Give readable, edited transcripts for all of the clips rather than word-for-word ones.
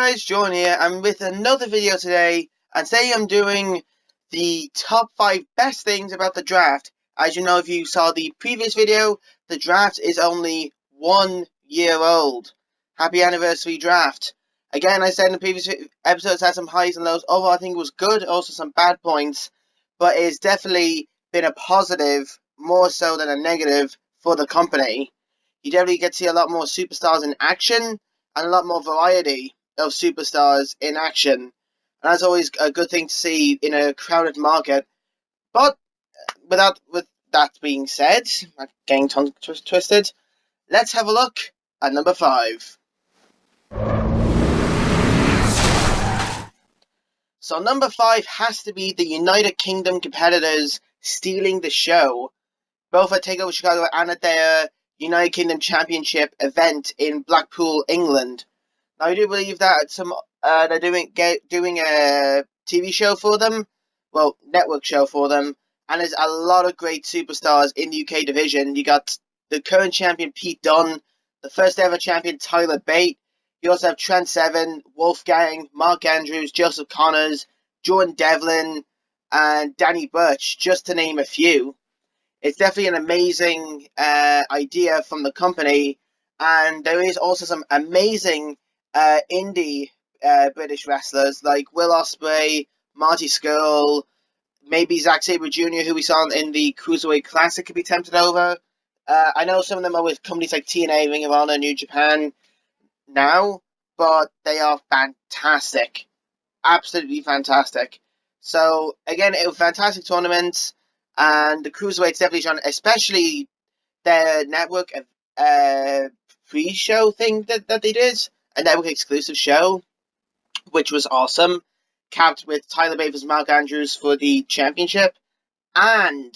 guys, John here. I'm with another video today, and today I'm doing the top 5 best things about the draft. As you know, if you saw the previous video, the draft is only 1 year old. Happy anniversary draft. Again, I said in the previous episodes had some highs and lows. Overall, I think it was good, also some bad points, but it's definitely been a positive, more so than a negative, for the company. You definitely get to see a lot more superstars in action, and a lot more variety of superstars in action. And that's always a good thing to see in a crowded market. But with that being said, I'm getting tongue twisted, let's have a look at number 5. So number 5 has to be the United Kingdom competitors stealing the show, both at TakeOver Chicago and at their United Kingdom Championship event in Blackpool, England. Now, I do believe that they're doing a TV show for them, well, network show for them, and there's a lot of great superstars in the UK division. You got the current champion Pete Dunne, the first ever champion Tyler Bate. You also have Trent Seven, Wolfgang, Mark Andrews, Joseph Connors, Jordan Devlin, and Danny Burch, just to name a few. It's definitely an amazing idea from the company, and there is also some amazing indie British wrestlers like Will Ospreay, Marty Scurll, maybe Zack Sabre Jr., who we saw in the Cruiserweight Classic, could be tempted over. I know some of them are with companies like TNA, Ring of Honor, New Japan now, but they are fantastic. Absolutely fantastic. So, again, it was a fantastic tournament, and the Cruiserweights definitely shone, especially their network pre-show thing that they did, a network exclusive show, which was awesome, capped with Tyler Bate versus Mark Andrews for the championship, and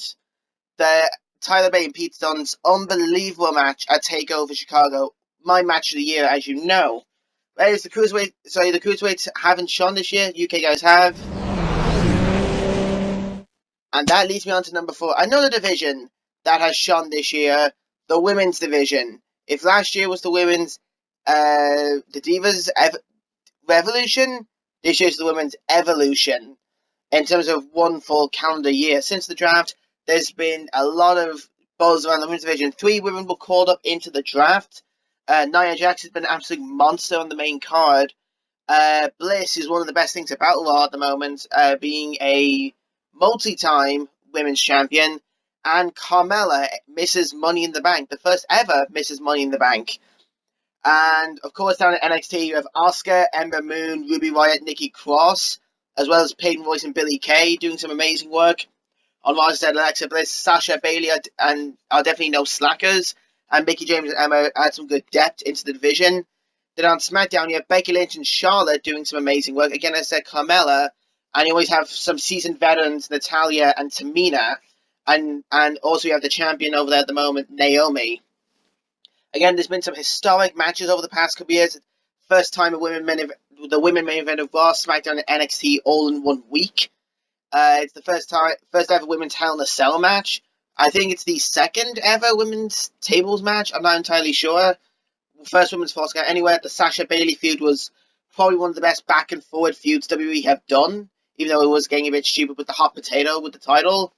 the Tyler Bate and Pete Dunne's unbelievable match at TakeOver Chicago, my match of the year, as you know. Whereas the Cruiserweights haven't shone this year, UK guys have. And that leads me on to number 4, another division that has shone this year, the women's division. If last year was the women's, the Divas Revolution, this year's the women's Evolution. In terms of one full calendar year since the draft, there's been a lot of buzz around the women's division. 3 women were called up into the draft. Nia Jax has been an absolute monster on the main card. Bliss is one of the best things about Raw at the moment, being a multi-time women's champion, and Carmella, Mrs. Money in the Bank, the first ever Mrs. Money in the Bank. And of course, down at NXT, you have Asuka, Ember Moon, Ruby Riott, Nikki Cross, as well as Peyton Royce and Billie Kay doing some amazing work. On Raw, said Alexa Bliss, Sasha, Bayley are definitely no slackers, and Mickie James and Emma add some good depth into the division. Then on SmackDown, you have Becky Lynch and Charlotte doing some amazing work. Again, as I said, Carmella, and you always have some seasoned veterans, Natalya and Tamina, and also you have the champion over there at the moment, Naomi. Again, there's been some historic matches over the past couple of years. First time the women main event of Raw, SmackDown, and NXT all in 1 week. It's the first ever women's Hell in a Cell match. I think it's the second ever women's tables match. I'm not entirely sure. First women's Falls Count. Anyway, the Sasha Bayley feud was probably one of the best back and forward feuds WWE have done, even though it was getting a bit stupid with the hot potato with the title.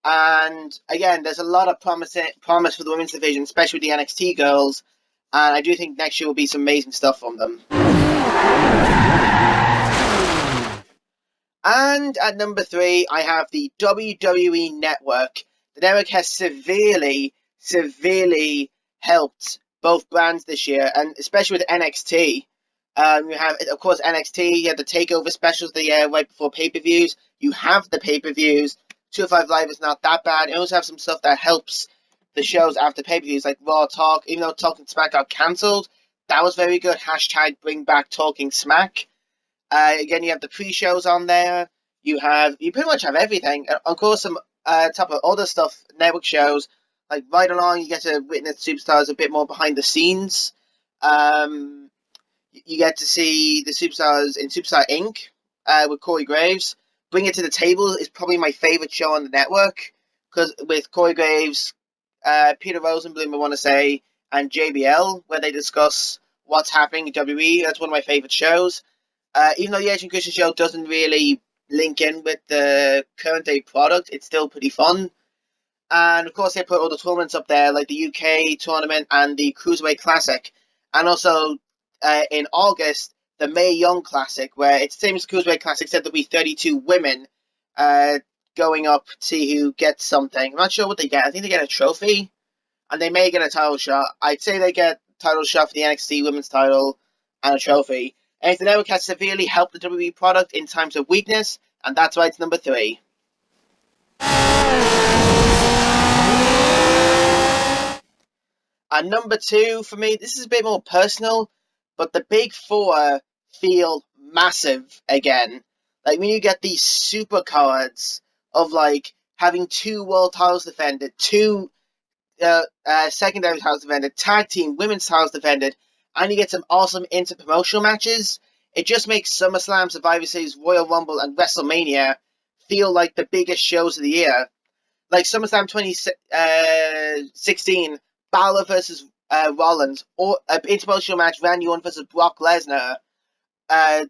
And again, there's a lot of promise for the women's division, especially with the NXT girls. And I do think next year will be some amazing stuff from them. And at number 3, I have the WWE Network. The network has severely helped both brands this year, and especially with NXT. You have, of course, NXT. You have the takeover specials they air right before pay-per-views. You have the pay-per-views. 205 Live is not that bad. You also have some stuff that helps the shows after pay-per-views, like Raw Talk. Even though Talking Smack got cancelled, that was very good. Hashtag bring back Talking Smack. Again, you have the pre-shows on there. You pretty much have everything. Of course, some top of other stuff, network shows, like Ride Along, you get to witness superstars a bit more behind the scenes. You get to see the superstars in Superstar Inc. With Corey Graves. Bring It to the Table is probably my favorite show on the network, because with Corey Graves, Peter Rosenbloom, I want to say, and JBL, where they discuss what's happening in WWE. That's one of my favorite shows. Even though the Edge and Christian show doesn't really link in with the current day product, it's still pretty fun. And of course, they put all the tournaments up there, like the UK tournament and the Cruiserweight Classic, and also in August the Mae Young Classic, where it's the same as Cruiserweight Classic, except there'll be 32 women going up to see who gets something. I'm not sure what they get. I think they get a trophy, and they may get a title shot. I'd say they get a title shot for the NXT Women's title and a trophy. And the network has severely helped the WWE product in times of weakness, and that's why it's number 3. And number 2 for me, this is a bit more personal, but the Big Four feel massive again. Like when you get these super cards of like having 2 world titles defended, 2 secondary titles defended, tag team women's titles defended, and you get some awesome inter-promotional matches. It just makes SummerSlam, Survivor Series, Royal Rumble, and WrestleMania feel like the biggest shows of the year. Like SummerSlam 2016, Balor versus Rollins, or an inter-promotional match, Randy Orton versus Brock Lesnar,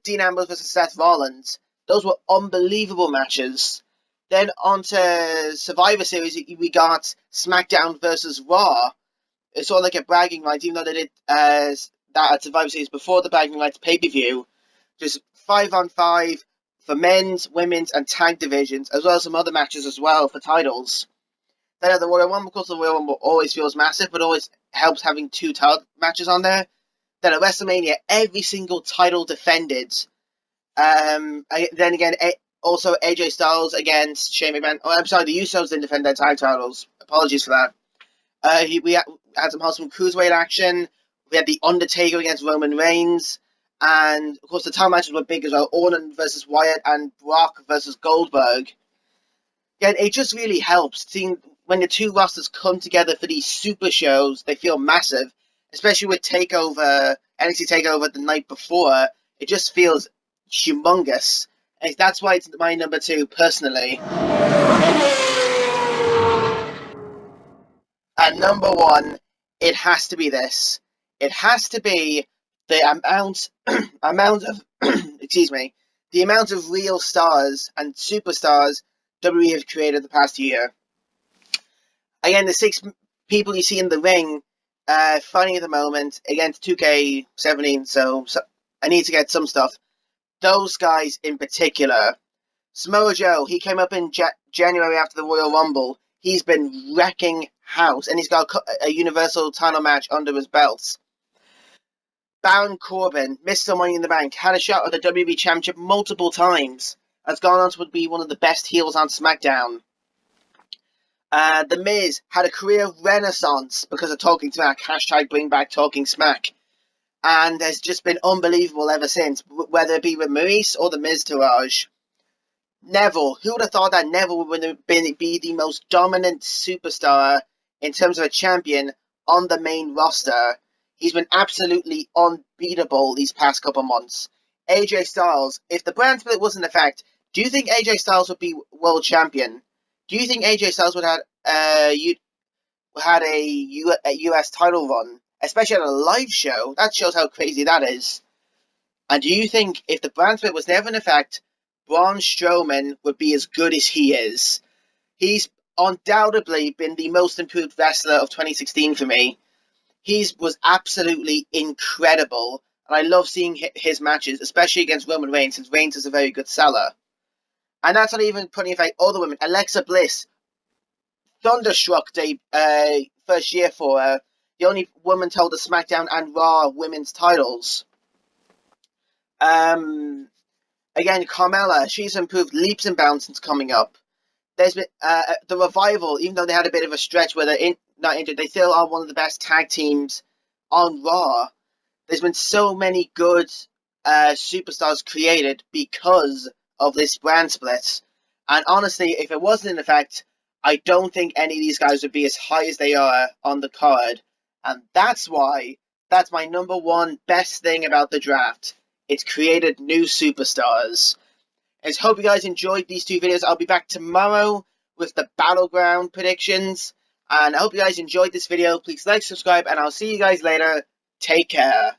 Dean Ambrose versus Seth Rollins. Those were unbelievable matches. Then on to Survivor Series, we got SmackDown versus Raw. It's sort of like a bragging rights, even though they did that at Survivor Series before the bragging rights pay-per-view. Just 5-on-5 for men's, women's, and tag divisions, as well as some other matches as well for titles. Then at the Royal Rumble, because the Royal Rumble always feels massive, but always helps having 2 title matches on there. Then at WrestleMania, every single title defended. Then again, also AJ Styles against Shane McMahon. Oh, I'm sorry, the Usos didn't defend their tag titles. Apologies for that. We had some awesome cruiserweight action. We had The Undertaker against Roman Reigns. And, of course, the title matches were big as well. Orton versus Wyatt and Brock versus Goldberg. Again, it just really helps seeing when the 2 rosters come together for these super shows. They feel massive, especially with NXT TakeOver the night before. It just feels humongous. And that's why it's my number 2, personally. At number 1, it has to be this. It has to be the amount of the amount of real stars and superstars WWE have created the past year. Again, the 6 people you see in the ring fighting at the moment against 2K17, so I need to get some stuff. Those guys in particular. Samoa Joe, he came up in January after the Royal Rumble. He's been wrecking house, and he's got a Universal title match under his belts. Baron Corbin, Mr. Money in the Bank, had a shot at the WWE Championship multiple times. Has gone on to be one of the best heels on SmackDown. The Miz had a career renaissance because of Talking Smack. # bring back Talking Smack. And has just been unbelievable ever since, whether it be with Maurice or the Miztourage. Neville, who would have thought that Neville would be the most dominant superstar in terms of a champion on the main roster? He's been absolutely unbeatable these past couple months. AJ Styles, if the brand split was in effect, do you think AJ Styles would be world champion? Do you think AJ Styles would have had a US title run, especially at a live show? That shows how crazy that is. And do you think if the brand split was never in effect, Braun Strowman would be as good as he is? He's undoubtedly been the most improved wrestler of 2016 for me. He was absolutely incredible, and I love seeing his matches, especially against Roman Reigns, since Reigns is a very good seller. And that's not even putting aside other women. Alexa Bliss, thunderstruck first year for her. The only woman to hold the SmackDown and Raw women's titles. Again, Carmella, she's improved leaps and bounds since coming up. There's been the Revival, even though they had a bit of a stretch where they're not injured, they still are one of the best tag teams on Raw. There's been so many good superstars created because of this brand split. And honestly, if it wasn't in effect, I don't think any of these guys would be as high as they are on the card. And that's why that's my number 1 best thing about the draft. It's created new superstars. I hope you guys enjoyed these 2 videos. I'll be back tomorrow with the Battleground predictions. And I hope you guys enjoyed this video. Please like, subscribe, and I'll see you guys later. Take care.